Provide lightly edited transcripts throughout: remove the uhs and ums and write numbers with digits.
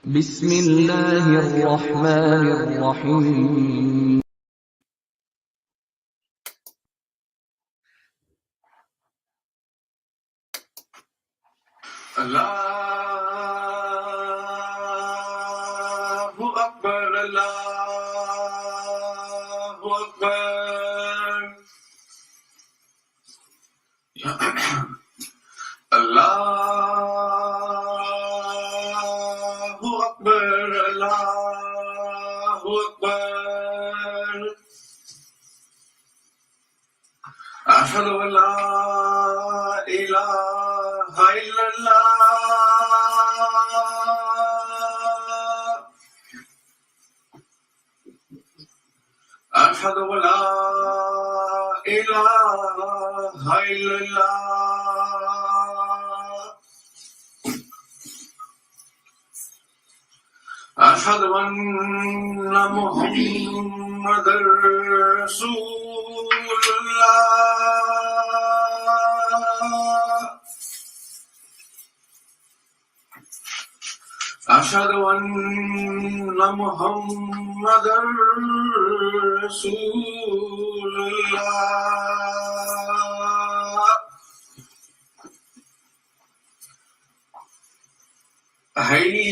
بسم الله الرحمن الرحيم Allahu Akbar, Allahu Akbar. Allahu Akbar, Allahu Akbar. Ashhadu an la ilaha illallah. أشهد أن لا إله إلا الله. أشهد أن محمدا رسول الله. أشهد أن محمدا رسول الله. حي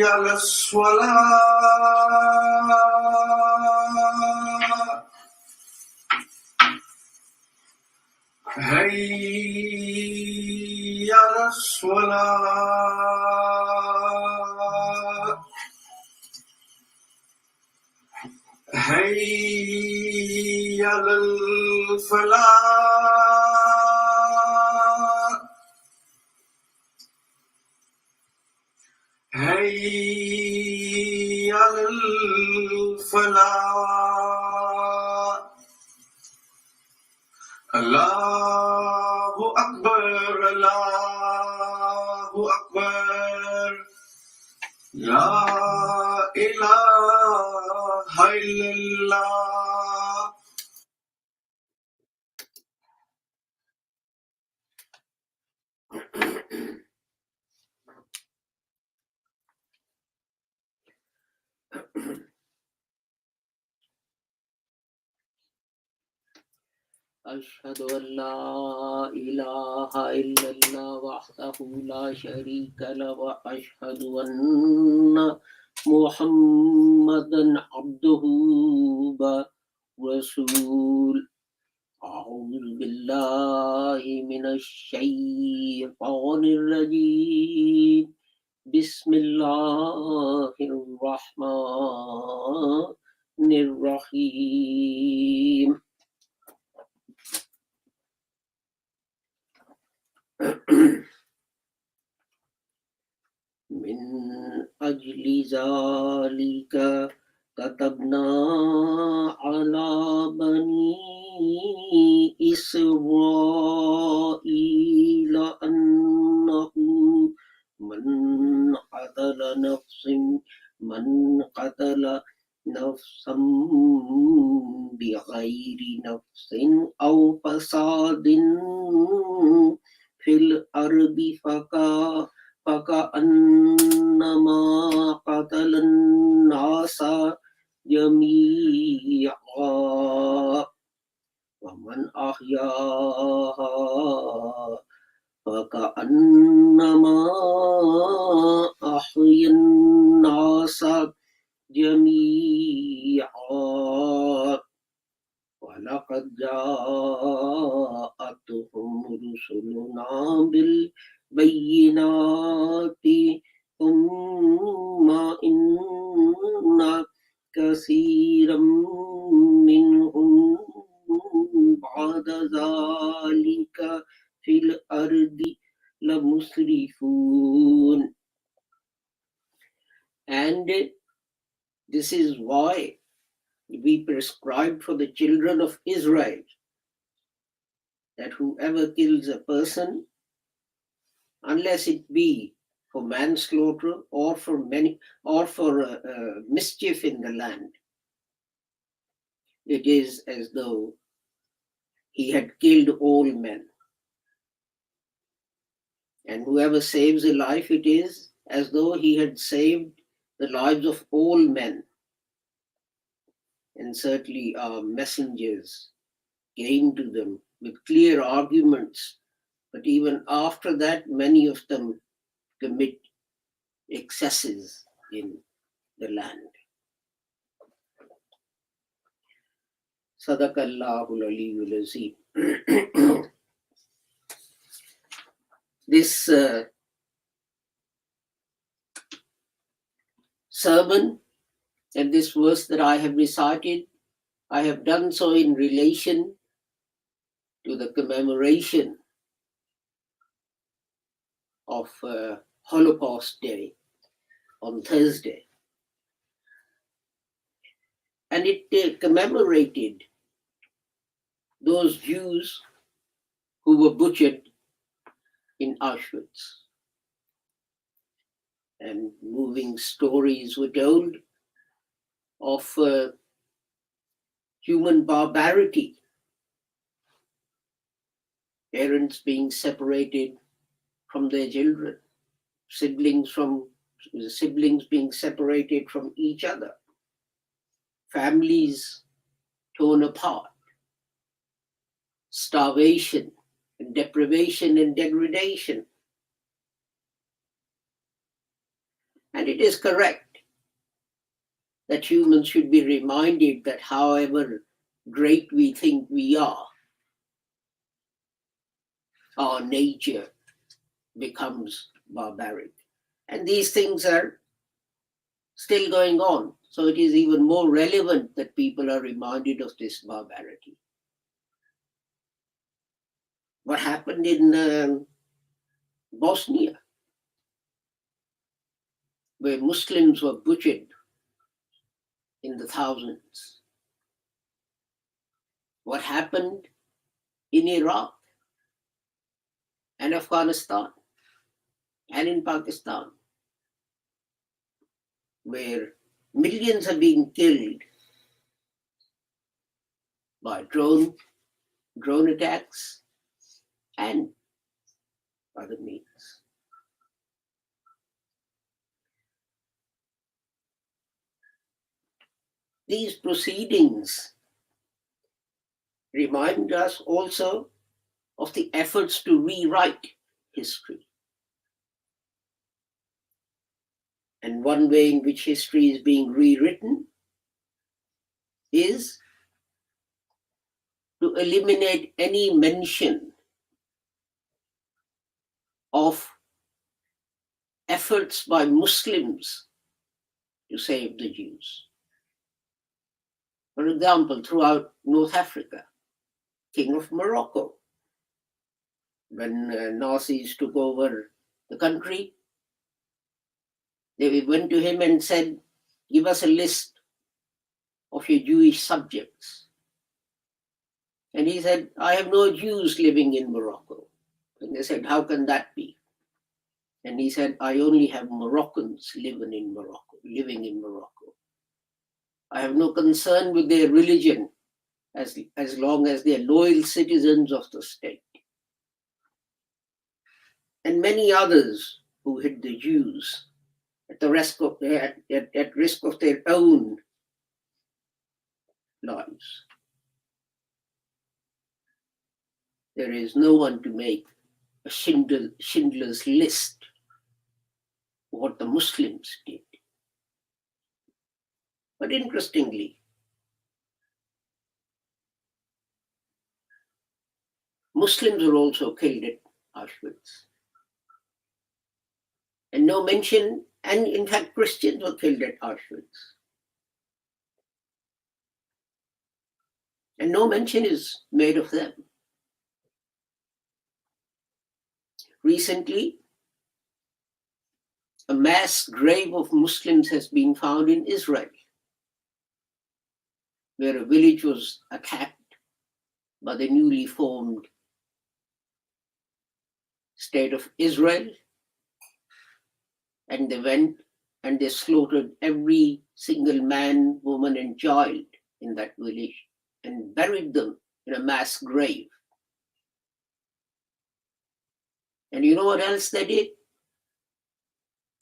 على الصلاة. حي على الصلاة. حي على الفلاح. حي على الفلاح. الله أكبر، الله أكبر. لا إله إلا الله. أشهد أن لا إله إلا الله وحده لا شريك له وأشهد أن محمدا عبده ورسوله. أعوذ بالله من الشيطان الرجيم. بسم الله الرحمن الرحيم. من أجل ذلك كتبنا على بني إسرائيل أنه من قتل نفسا بغير نفس أو فساد في الأرض فكأنما قتل الناس جميعا ومن أحياها فكأنما أحيا الناس جميعا ولقد جاءتهم رسلنا بالبينات ثم إن كثيرا منهم بعد ذلك في الأرض لمسرفون. And this is why we prescribed for the children of Israel that whoever kills a person, unless it be for manslaughter or for mischief in the land, it is as though he had killed all men. And whoever saves a life, it is as though he had saved the lives of all men. And certainly our messengers came to them with clear arguments, but even after that, many of them commit excesses in the land. Sadaqallahul Aliyyul Azim. This sermon and this verse that I have recited, I have done so in relation to the commemoration of Holocaust Day on Thursday. And it commemorated those Jews who were butchered in Auschwitz. And moving stories were told of human barbarity, parents being separated from their children, siblings being separated from each other, families torn apart, starvation and deprivation and degradation. And it is correct that humans should be reminded that however great we think we are, our nature becomes barbaric. And these things are still going on. So it is even more relevant that people are reminded of this barbarity. What happened in Bosnia, where Muslims were butchered in the thousands. What happened in Iraq and Afghanistan and in Pakistan, where millions are being killed by drone attacks and other means. These proceedings remind us also of the efforts to rewrite history. And one way in which history is being rewritten is to eliminate any mention of efforts by Muslims to save the Jews. For example, throughout North Africa, King of Morocco, when Nazis took over the country, they went to him and said, "Give us a list of your Jewish subjects." And he said, "I have no Jews living in Morocco." And they said, "How can that be?" And he said, "I only have Moroccans living in Morocco. I have no concern with their religion as long as they are loyal citizens of the state." And many others who hid the Jews at risk of their own lives. There is no one to make a Schindler's List, what the Muslims did. But interestingly, Muslims were also killed at Auschwitz. And no mention, and in fact Christians were killed at Auschwitz. And no mention is made of them. Recently, a mass grave of Muslims has been found in Israel, where a village was attacked by the newly formed state of Israel, and they went and they slaughtered every single man, woman, and child in that village and buried them in a mass grave. And you know what else they did?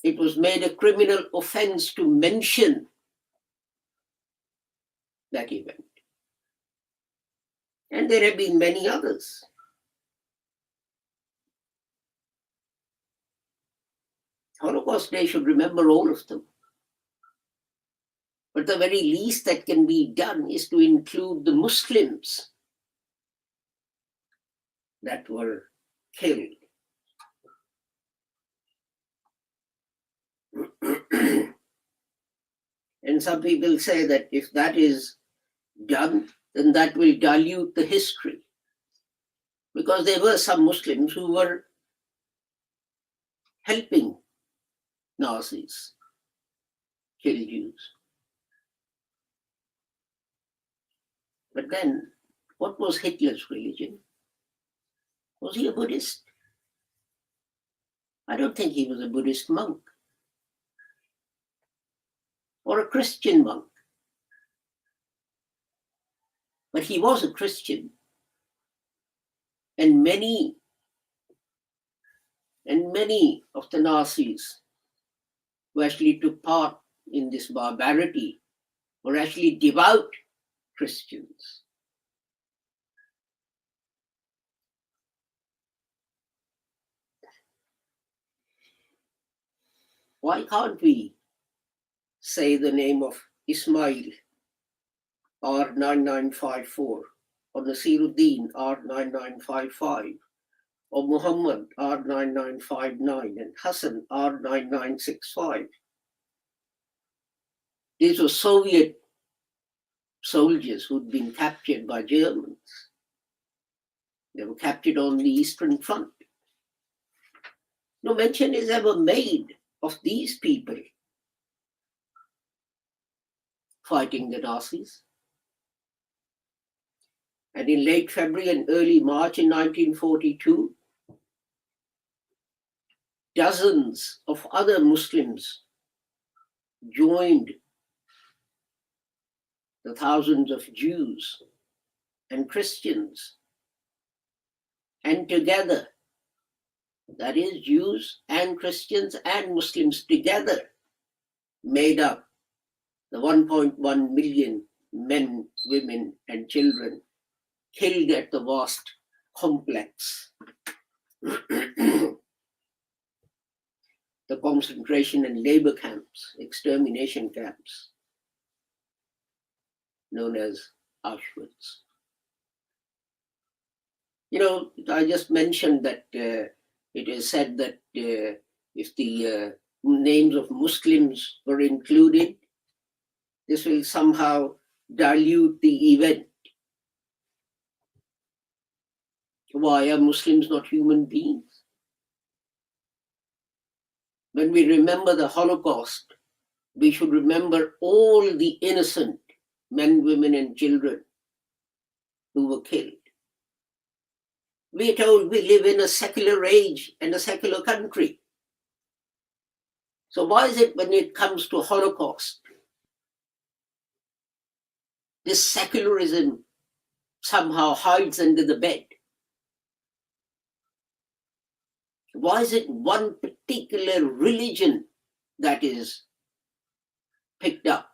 it was made a criminal offense to mention that event. And there have been many others. Holocaust Day should remember all of them. But the very least that can be done is to include the Muslims that were killed. And some people say that if that is done, then that will dilute the history. Because there were some Muslims who were helping Nazis kill Jews. But then, what was Hitler's religion? Was he a Buddhist? I don't think he was a Buddhist monk or a Christian monk. But he was a Christian. And many of the Nazis who actually took part in this barbarity were actually devout Christians. Why can't we say the name of Ismail R9954 or Nasiruddin R9955 or Muhammad R9959 and Hassan R9965? These were Soviet soldiers who'd been captured by Germans. They were captured on the Eastern Front. No mention is ever made of these people fighting the Nazis. And in late February and early March in 1942, dozens of other Muslims joined the thousands of Jews and Christians, and together, that is, Jews and Christians and Muslims together, made up the 1.1 million men, women, and children killed at the vast complex, the concentration and labor camps, extermination camps, known as Auschwitz. You know, I just mentioned that it is said that if the names of Muslims were included, this will somehow dilute the event. Why are Muslims not human beings? When we remember the Holocaust, we should remember all the innocent men, women, and children who were killed. We are told we live in a secular age and a secular country. So why is it when it comes to Holocaust, this secularism somehow hides under the bed? Why is it one particular religion that is picked up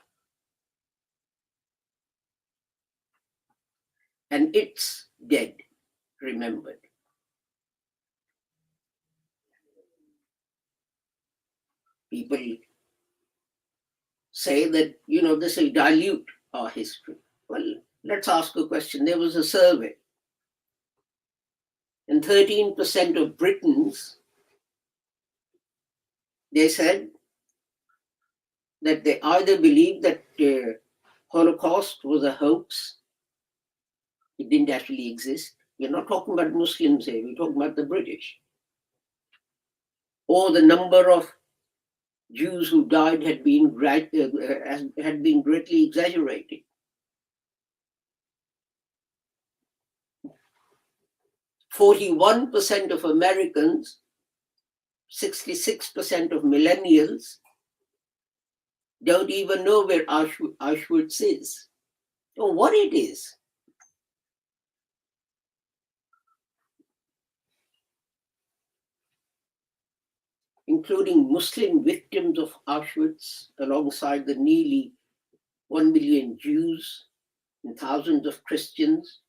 and its dead remembered? People say that, you know, this will dilute our history. Well, let's ask a question. There was a survey, and 13% of Britons, they said that they either believed that Holocaust was a hoax, it didn't actually exist. We're not talking about Muslims here, we're talking about the British. Or the number of Jews who died had been greatly exaggerated. 41% of Americans, 66% of millennials don't even know where Auschwitz is or what it is. including Muslim victims of Auschwitz, alongside the nearly 1 million Jews and thousands of Christians,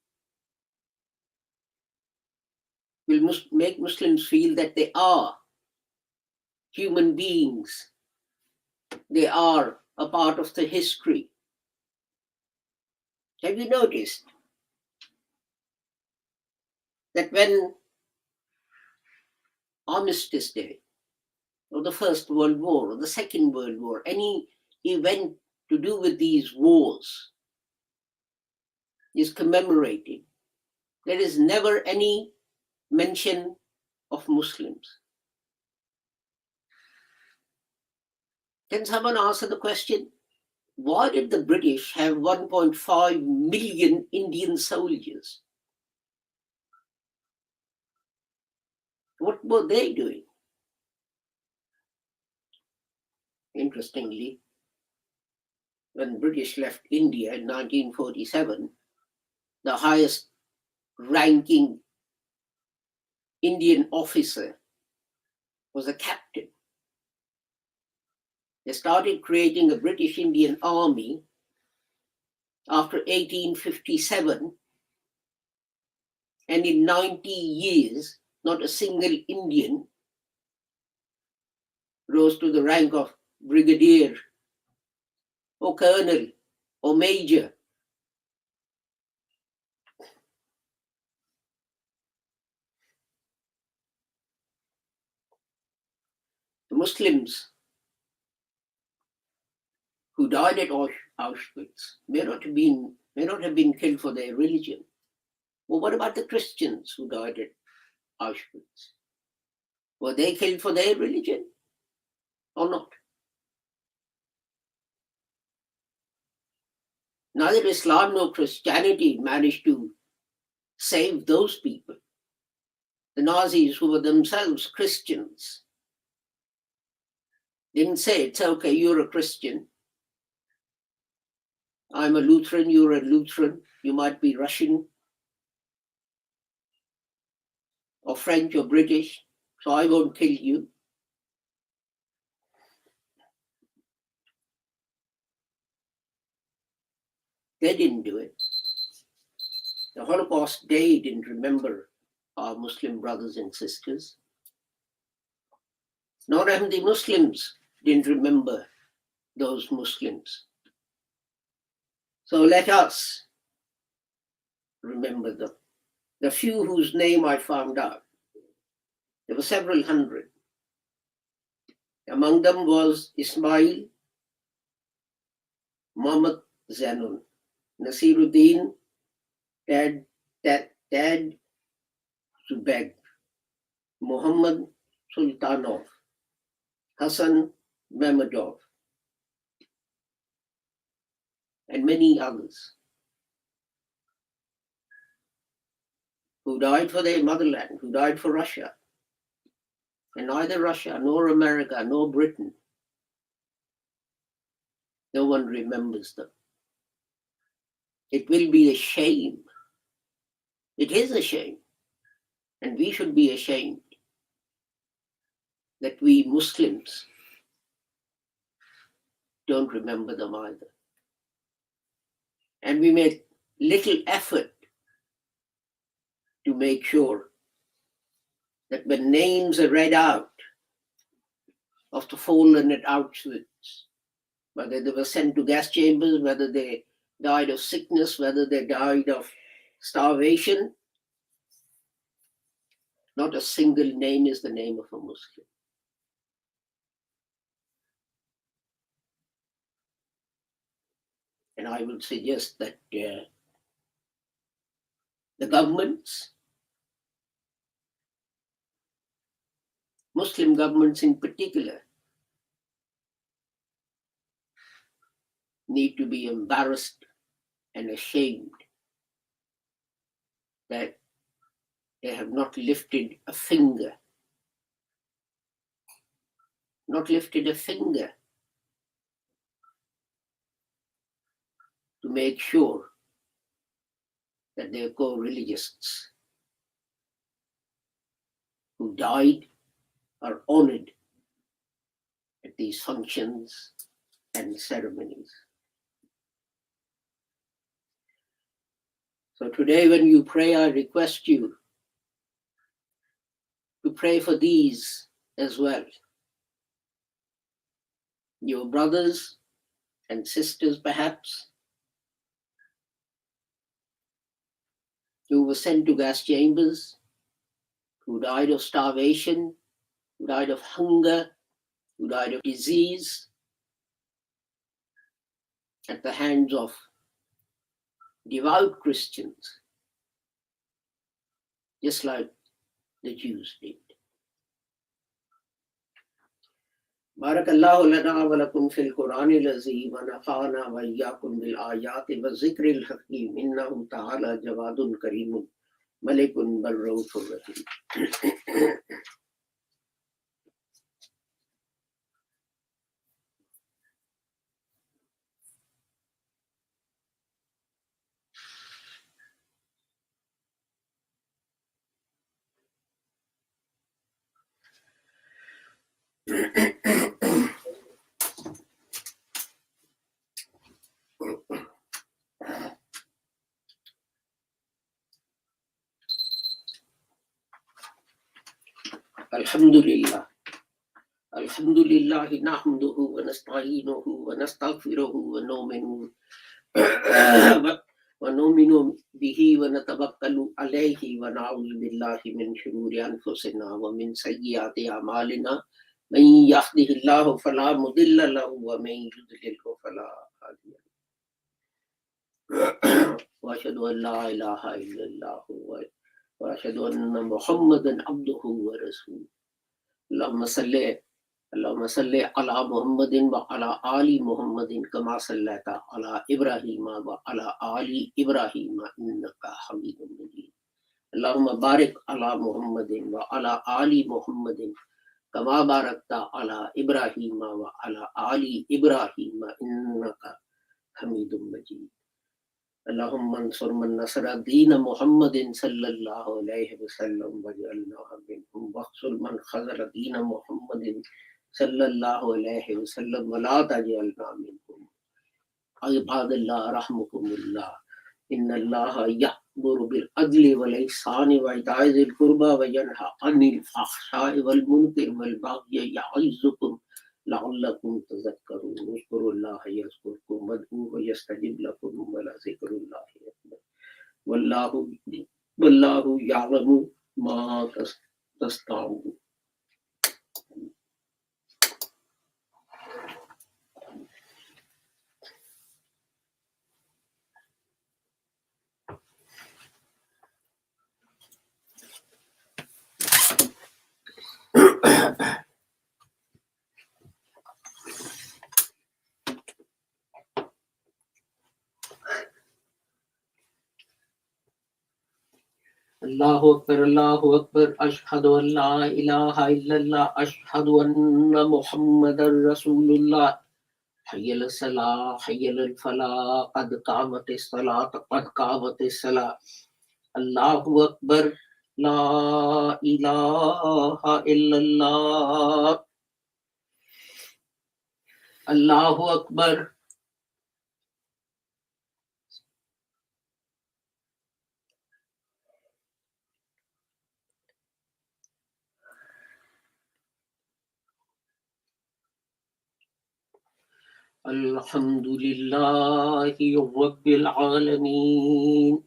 will make Muslims feel that they are human beings. They are a part of the history. Have you noticed that when Armistice Day, or the First World War, or the Second World War, any event to do with these wars is commemorated, there is never any mention of Muslims? Can someone answer the question? Why did the British have 1.5 million Indian soldiers? What were they doing? Interestingly, when British left India in 1947, the highest ranking Indian officer was a captain. They started creating a British Indian army after 1857, and in 90 years, not a single Indian rose to the rank of brigadier or colonel or major. The Muslims who died at Auschwitz may not have been killed for their religion. Well, what about the Christians who died at Auschwitz? Were they killed for their religion or not? Neither Islam nor Christianity managed to save those people. The Nazis, who were themselves Christians, didn't say, it's okay, you're a Christian. I'm a Lutheran, you're a Lutheran. You might be Russian or French or British, so I won't kill you. They didn't do it. The Holocaust Day didn't remember our Muslim brothers and sisters. Nor the Muslims didn't remember those Muslims. So let us remember them. The few whose name I found out, there were several hundred. Among them was Ismail, Muhammad Zainun, Nasiruddin, Tad Zubeg, Muhammad Sultanov, Hassan Mamedov, and many others who died for their motherland, who died for Russia. And neither Russia, nor America, nor Britain, no one remembers them. It will be a shame. It is a shame. And we should be ashamed that we Muslims don't remember them either. And we make little effort to make sure that when names are read out of the fallen at Auschwitz, whether they were sent to gas chambers, whether they died of sickness, whether they died of starvation, not a single name is the name of a Muslim. And I would suggest that the governments, Muslim governments in particular, need to be embarrassed and ashamed that they have not lifted a finger, to make sure that their co-religionists who died are honored at these functions and ceremonies. So today when you pray, I request you to pray for these as well. Your brothers and sisters, perhaps, who were sent to gas chambers, who died of starvation, who died of hunger, who died of disease at the hands of devout Christians, just like the Jews did. Barakallahu lana wa lakum fil Qur'anil azim wa nafa'ana wa iyyakum bil ayati wa zikril hakim innahu ta'ala jawadun karimun malikun barraufur rahim. Alhamdulillah. Alhamdulillah nahmaduhu wa nasta'inuhu wa nastaghfiruhu wa nu'minu bihi wa natawakkalu alayhi wa na'udzu billahi min shururi anfusina wa min sayyiati a'malina man yahdihillahu fala mudilla lahu wa man yudlilhu fala hadiya lahu. Wa ashhadu an la ilaha illallah wa ashhadu anna Muhammadan abduhu wa rasuluhu. اللهم صل على محمد وعلى آل محمد كما صليت على إبراهيم وعلى آل إبراهيم إنك حميد مجيد. اللهم بارك على محمد وعلى آل محمد كما باركت على إبراهيم وعلى آل إبراهيم إنك حميد مجيد. اللهم انصر من نصر دين محمد صلى الله عليه وسلم واجعلنا منهم واخذل من خذل دين محمد صلى الله عليه وسلم ولا تجعلنا منهم. عباد الله رحمكم الله إن الله يأمر بالعدل والإحسان وإيتاء ذي القربى وينهى عن الفحشاء والمنكر والبغي يعظكم لعلكم تذكرون. اذكروا الله يذكركم وادعوه يستجب لكم ولذكر الله أكبر والله يعلم ما تصنعون. Allahu Akbar, Ashhadu an la ilaha illallah, Ashhadu anna Muhammadar Rasulullah. Hayya ala salah, hayya ala falah, qad qamatis salat, qad qamatis salah. Allahu Akbar, la ilaha illallah. Allahu Akbar. Alhamdulillahi Rabbil Alameen.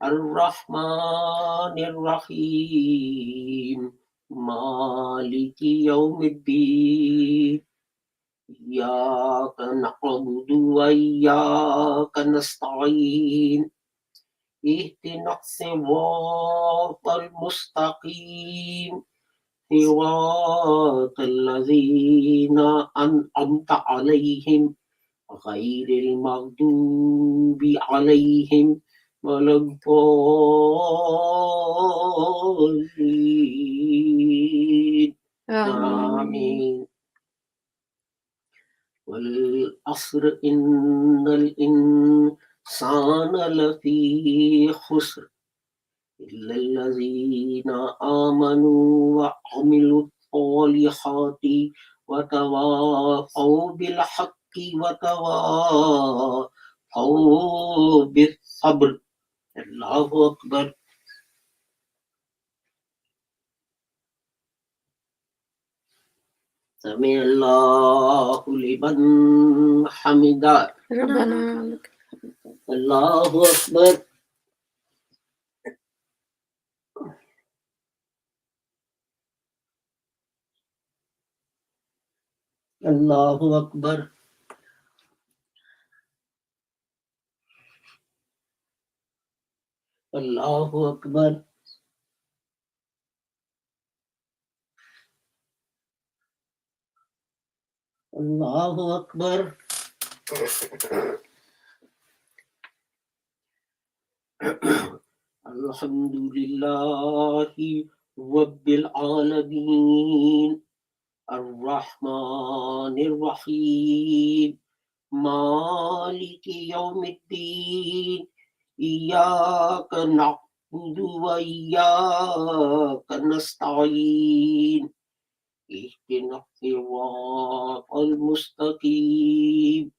Ar-Rahmanir Rahim. Maliki Yawmiddin. Iyyaka na'budu wa iyyaka nasta'in. Ihdinas siratal mustaqim. Siratal ladzina an'amta 'alaihim ghairil maghdubi 'alaihim waladdallin. Amin. Wal asr innal insana lafi khusr إلا الذين آمنوا وعملوا الصالحات وتواصوا بالحق وتواصوا بالصبر. الله أكبر. سمع الله لمن حمده. ربنا لك الله أكبر. الله أكبر. الله أكبر. الله أكبر. الحمد لله رب العالمين الرحمن الرحيم مالك يوم الدين إياك نعبد وإياك نستعين اهدنا الصراط المستقيم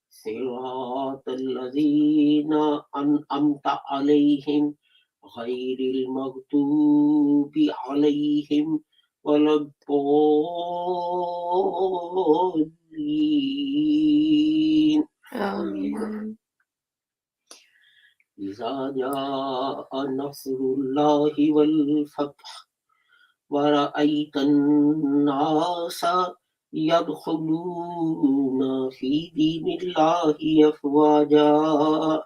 صراط الذين أنعمت عليهم غير المغضوب عليهم ولا الضالين. آمين. إذا جاء نصر الله والفتح ورأيت الناس يدخلون في دين الله أفواجا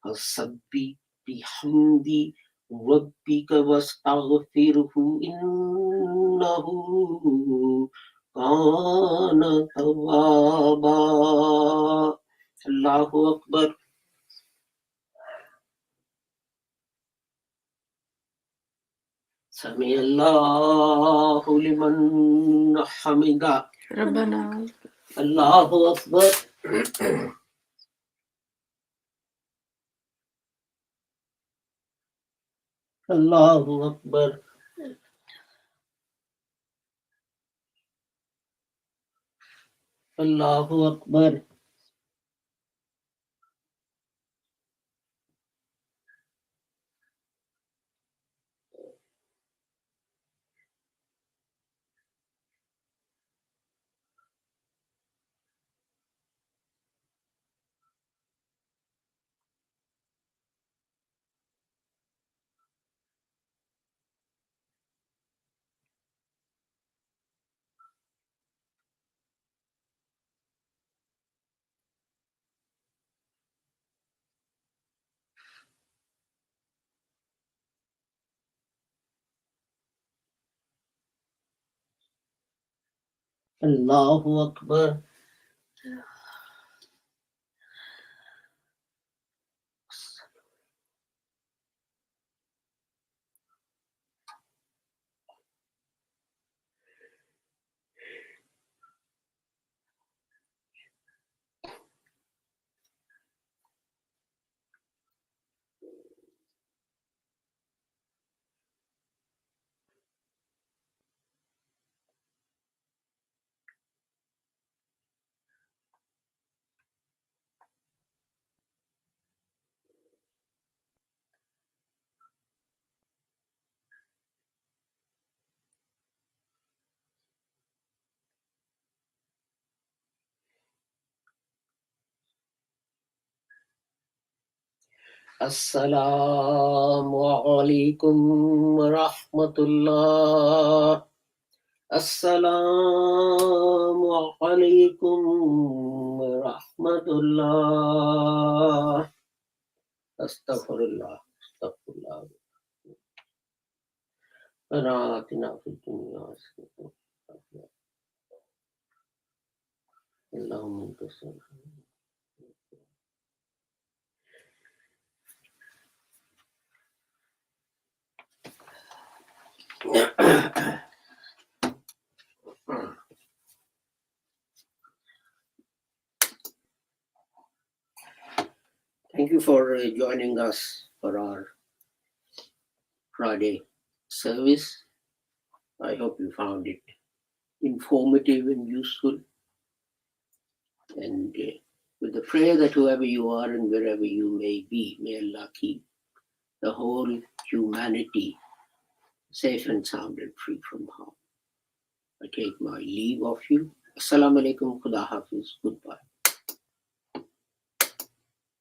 فسبح بحمد ربك واستغفره إنه كان توابا. الله أكبر. سمع الله لمن حمده. ربنا الله أكبر. الله أكبر. الله أكبر. الله أكبر. السلام عليكم ورحمة الله. السلام عليكم ورحمة الله. أستغفر الله. أستغفر الله. ربنا آتنا في الدنيا حسنة اللهم أنت السلام. Thank you for joining us for our Friday service. I hope you found it informative and useful. And with the prayer that whoever you are and wherever you may be, may Allah keep the whole humanity safe and sound and free from harm. I take my leave of you. Assalamu alaikum, Khuda Hafiz, goodbye.